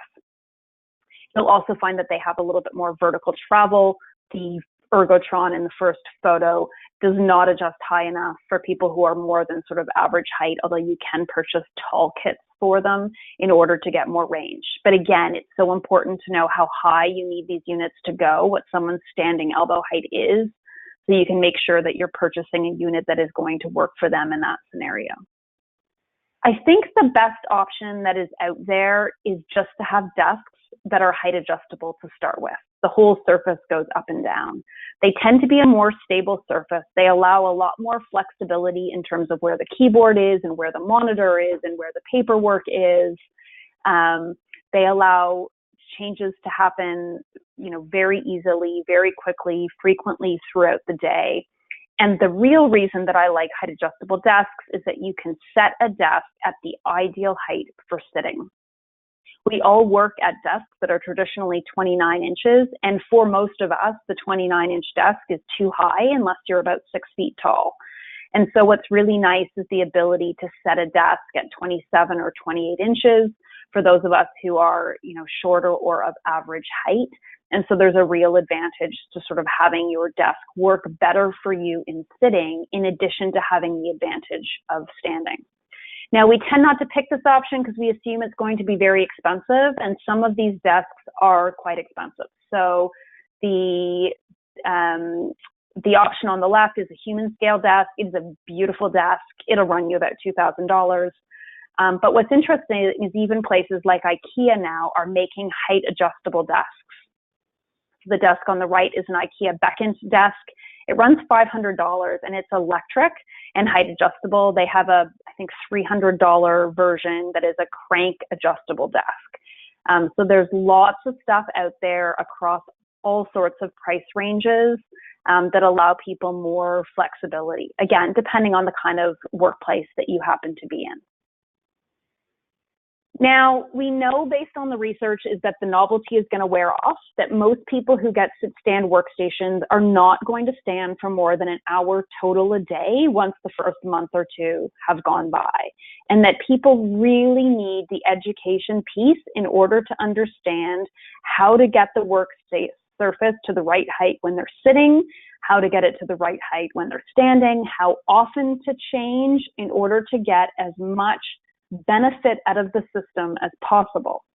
You'll also find that they have a little bit more vertical travel. The Ergotron in the first photo does not adjust high enough for people who are more than sort of average height, although you can purchase tall kits for them in order to get more range. But again, it's so important to know how high you need these units to go, what someone's standing elbow height is, so you can make sure that you're purchasing a unit that is going to work for them in that scenario. I think the best option that is out there is just to have desks that are height adjustable to start with. The whole surface goes up and down. They tend to be a more stable surface. They allow a lot more flexibility in terms of where the keyboard is and where the monitor is and where the paperwork is. They allow changes to happen, very easily, very quickly, frequently throughout the day. And the real reason that I like height adjustable desks is that you can set a desk at the ideal height for sitting. We all work at desks that are traditionally 29 inches, and for most of us, the 29-inch desk is too high unless you're about 6 feet tall. And so what's really nice is the ability to set a desk at 27 or 28 inches for those of us who are, shorter or of average height. And so there's a real advantage to sort of having your desk work better for you in sitting, in addition to having the advantage of standing. Now, we tend not to pick this option because we assume it's going to be very expensive, and some of these desks are quite expensive. So the option on the left is a human scale desk. It is a beautiful desk. It'll run you about $2,000. But what's interesting is even places like IKEA now are making height adjustable desks. The desk on the right is an IKEA Beckent desk, It runs $500 and it's electric and height adjustable. They have a, I think, $300 version that is a crank adjustable desk. So there's lots of stuff out there across all sorts of price ranges that allow people more flexibility, again, depending on the kind of workplace that you happen to be in. Now, we know based on the research is that the novelty is going to wear off, that most people who get sit-stand workstations are not going to stand for more than an hour total a day once the first month or two have gone by, and that people really need the education piece in order to understand how to get the work surface to the right height when they're sitting, how to get it to the right height when they're standing, how often to change in order to get as much benefit out of the system as possible.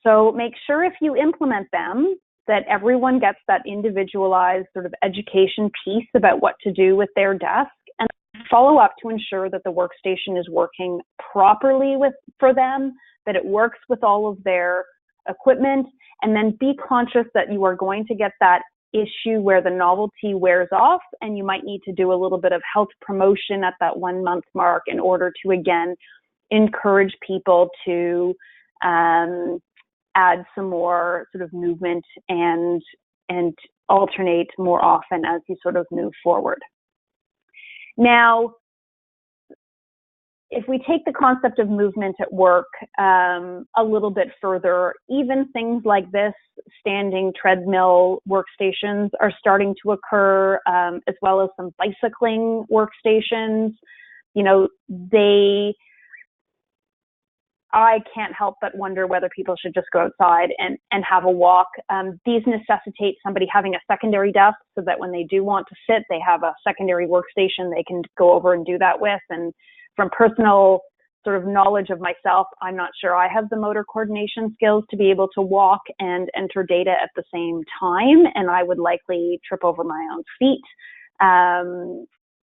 So make sure if you implement them that everyone gets that individualized sort of education piece about what to do with their desk, and follow up to ensure that the workstation is working properly for them, that it works with all of their equipment, and then be conscious that you are going to get that issue where the novelty wears off and you might need to do a little bit of health promotion at that 1 month mark in order to, again, encourage people to add some more sort of movement and alternate more often as you sort of move forward. Now, if we take the concept of movement at work a little bit further, even things like this, standing treadmill workstations are starting to occur, as well as some bicycling workstations. You know, I can't help but wonder whether people should just go outside and have a walk. These necessitate somebody having a secondary desk so that when they do want to sit, they have a secondary workstation they can go over and do that with. And from personal sort of knowledge of myself, I'm not sure I have the motor coordination skills to be able to walk and enter data at the same time, and I would likely trip over my own feet,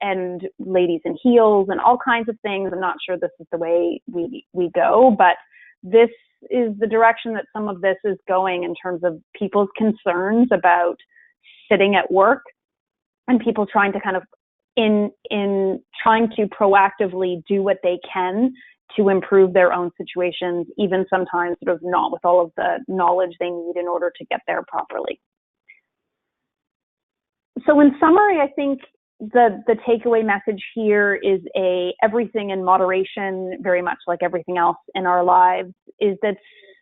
and ladies in heels and all kinds of things. I'm not sure this is the way we go, but this is the direction that some of this is going in terms of people's concerns about sitting at work and people trying to kind of in trying to proactively do what they can to improve their own situations, even sometimes sort of not with all of the knowledge they need in order to get there properly. So in summary, I think the takeaway message here is everything in moderation, very much like everything else in our lives, is that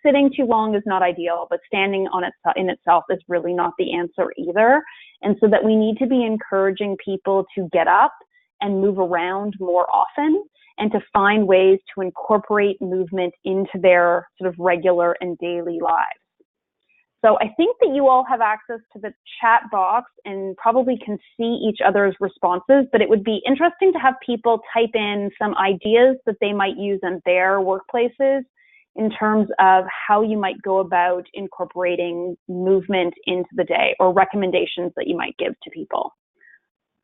sitting too long is not ideal, but standing in itself is really not the answer either. And so that we need to be encouraging people to get up and move around more often and to find ways to incorporate movement into their sort of regular and daily lives. So I think that you all have access to the chat box and probably can see each other's responses, but it would be interesting to have people type in some ideas that they might use in their workplaces in terms of how you might go about incorporating movement into the day, or recommendations that you might give to people.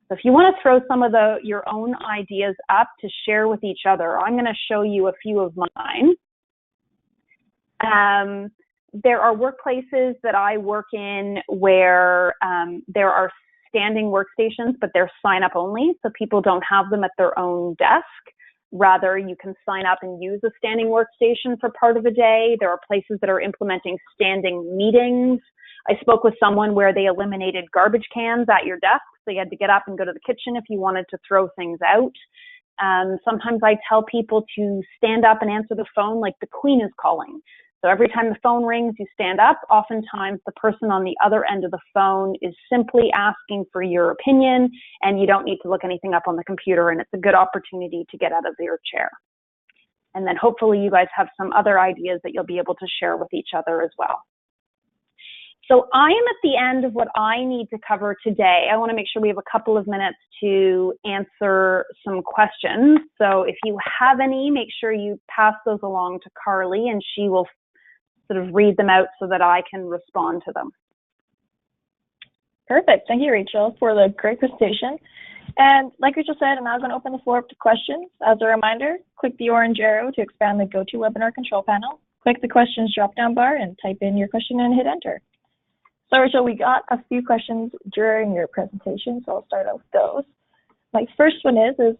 So if you want to throw some of your own ideas up to share with each other, I'm going to show you a few of mine. There are workplaces that I work in where there are standing workstations, but they're sign up only, so people don't have them at their own desk. Rather, you can sign up and use a standing workstation for part of a day. There are places that are implementing standing meetings. I spoke with someone where they eliminated garbage cans at your desk, so you had to get up and go to the kitchen if you wanted to throw things out. Sometimes I tell people to stand up and answer the phone like the Queen is calling. So every time the phone rings, you stand up. Oftentimes, the person on the other end of the phone is simply asking for your opinion, and you don't need to look anything up on the computer, and it's a good opportunity to get out of your chair. And then hopefully you guys have some other ideas that you'll be able to share with each other as well. So I am at the end of what I need to cover today. I want to make sure we have a couple of minutes to answer some questions. So if you have any, make sure you pass those along to Carly, and she will sort of read them out so that I can respond to them. Perfect. Thank you, Rachel, for the great presentation. And like Rachel said, I'm now going to open the floor up to questions. As a reminder, click the orange arrow to expand the GoToWebinar control panel. Click the questions drop-down bar and type in your question and hit enter. So, Rachel, we got a few questions during your presentation, so I'll start out with those. My first one is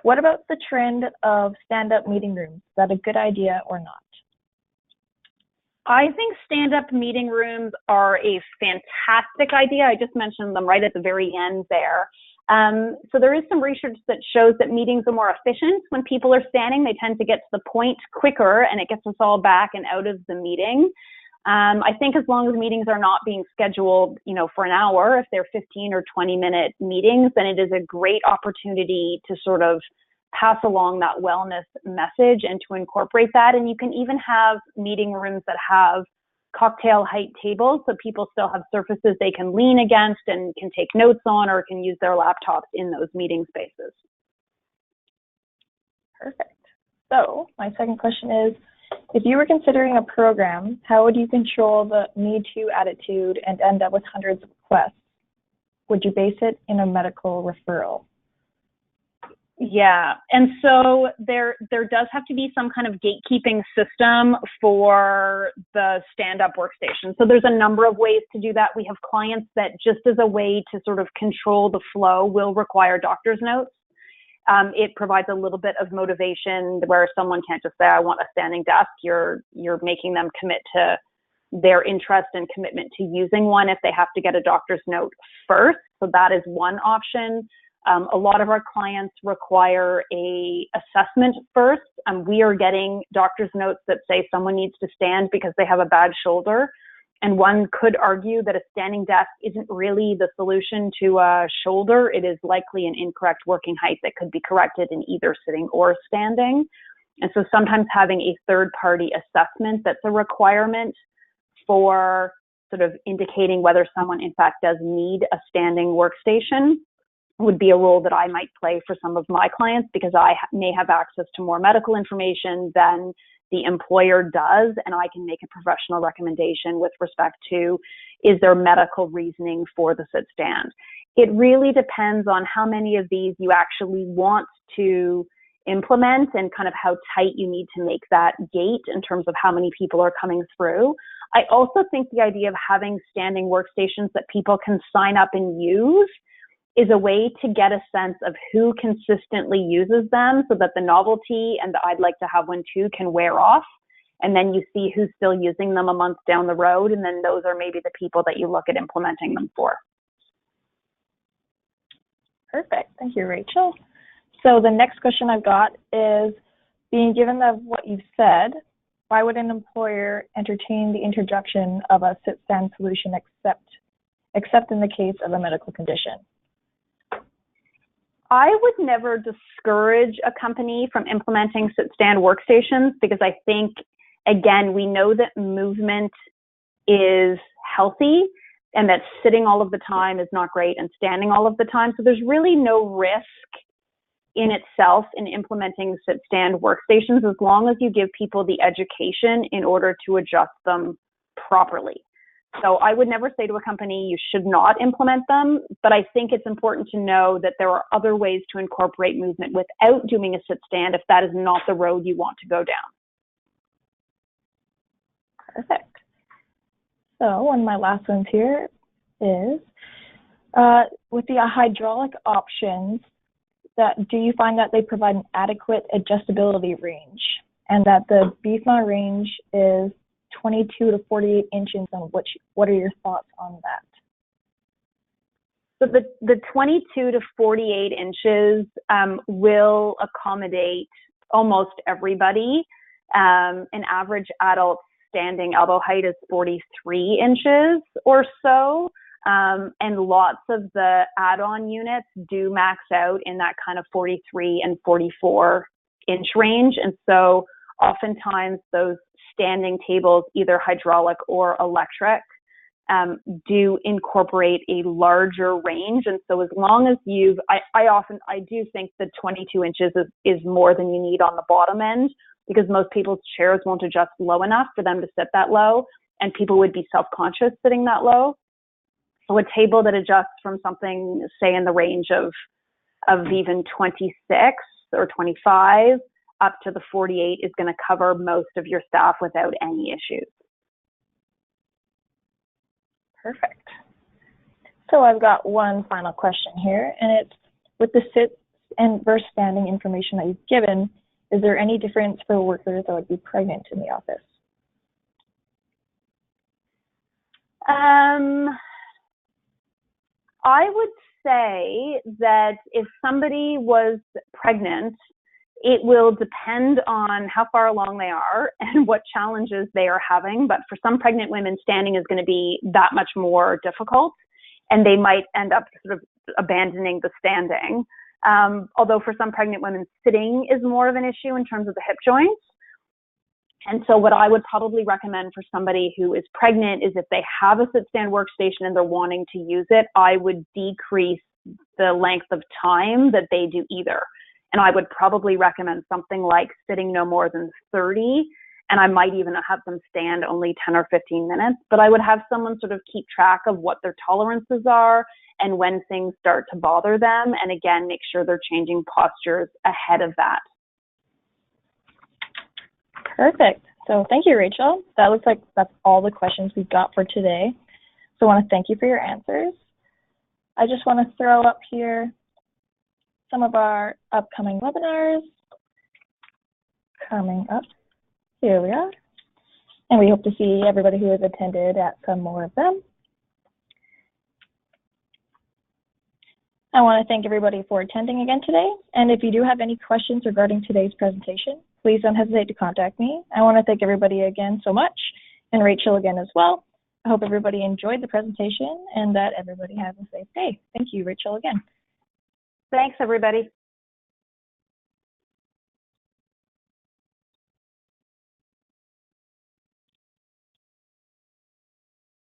what about the trend of stand-up meeting rooms? Is that a good idea or not? I think stand-up meeting rooms are a fantastic idea. I just mentioned them right at the very end there. So there is some research that shows that meetings are more efficient when people are standing. They tend to get to the point quicker, and it gets us all back and out of the meeting. I think as long as meetings are not being scheduled, for an hour, if they're 15 or 20-minute meetings, then it is a great opportunity to sort of pass along that wellness message and to incorporate that. And you can even have meeting rooms that have cocktail height tables, so people still have surfaces they can lean against and can take notes on, or can use their laptops in those meeting spaces. Perfect. So my second question is, if you were considering a program, how would you control the Me Too attitude and end up with hundreds of requests? Would you base it in a medical referral? Yeah, and so there does have to be some kind of gatekeeping system for the stand-up workstation. So there's a number of ways to do that. We have clients that just as a way to sort of control the flow will require doctor's notes. It provides a little bit of motivation where someone can't just say, I want a standing desk. You're making them commit to their interest and commitment to using one if they have to get a doctor's note first. So that is one option. A lot of our clients require a assessment first. We are getting doctor's notes that say someone needs to stand because they have a bad shoulder. And one could argue that a standing desk isn't really the solution to a shoulder. It is likely an incorrect working height that could be corrected in either sitting or standing. And so sometimes having a third-party assessment that's a requirement for sort of indicating whether someone in fact does need a standing workstation would be a role that I might play for some of my clients, because I may have access to more medical information than the employer does, and I can make a professional recommendation with respect to, is there medical reasoning for the sit stand? It really depends on how many of these you actually want to implement and kind of how tight you need to make that gate in terms of how many people are coming through. I also think the idea of having standing workstations that people can sign up and use is a way to get a sense of who consistently uses them, so that the novelty and the I'd like to have one too can wear off. And then you see who's still using them a month down the road. And then those are maybe the people that you look at implementing them for. Perfect. Thank you, Rachel. So the next question I've got is, being given of what you've said, why would an employer entertain the introduction of a sit-stand solution except in the case of a medical condition? I would never discourage a company from implementing sit-stand workstations, because I think, again, we know that movement is healthy and that sitting all of the time is not great and standing all of the time. So there's really no risk in itself in implementing sit-stand workstations, as long as you give people the education in order to adjust them properly. So I would never say to a company, you should not implement them, but I think it's important to know that there are other ways to incorporate movement without doing a sit-stand if that is not the road you want to go down. Perfect. So one of my last ones here is, with the hydraulic options, do you find that they provide an adequate adjustability range, and that the BFMA range is 22 to 48 inches, and what are your thoughts on that? So the 22 to 48 inches will accommodate almost everybody. An average adult standing elbow height is 43 inches or so. And lots of the add-on units do max out in that kind of 43 and 44 inch range. And so oftentimes those standing tables, either hydraulic or electric, do incorporate a larger range. And so as long as I do think that 22 inches is more than you need on the bottom end, because most people's chairs won't adjust low enough for them to sit that low, and people would be self-conscious sitting that low. So a table that adjusts from something, say, in the range of even 26 or 25 up to the 48 is going to cover most of your staff without any issues. Perfect. So I've got one final question here, and it's with the sit and versus standing information that you've given, is there any difference for workers that would be pregnant in the office? I would say that if somebody was pregnant, it will depend on how far along they are and what challenges they are having. But for some pregnant women, standing is going to be that much more difficult, and they might end up sort of abandoning the standing. Although for some pregnant women, sitting is more of an issue in terms of the hip joints. And so what I would probably recommend for somebody who is pregnant is if they have a sit-stand workstation and they're wanting to use it, I would decrease the length of time that they do either. And I would probably recommend something like sitting no more than 30, and I might even have them stand only 10 or 15 minutes, but I would have someone sort of keep track of what their tolerances are and when things start to bother them, and again, make sure they're changing postures ahead of that. Perfect. So thank you, Rachel. That looks like that's all the questions we've got for today. So I want to thank you for your answers. I just want to throw up here some of our upcoming webinars coming up. Here we are. And we hope to see everybody who has attended at some more of them. I want to thank everybody for attending again today. And if you do have any questions regarding today's presentation, please don't hesitate to contact me. I want to thank everybody again so much, and Rachel again as well. I hope everybody enjoyed the presentation and that everybody has a safe day. Thank you, Rachel, again. Thanks, everybody.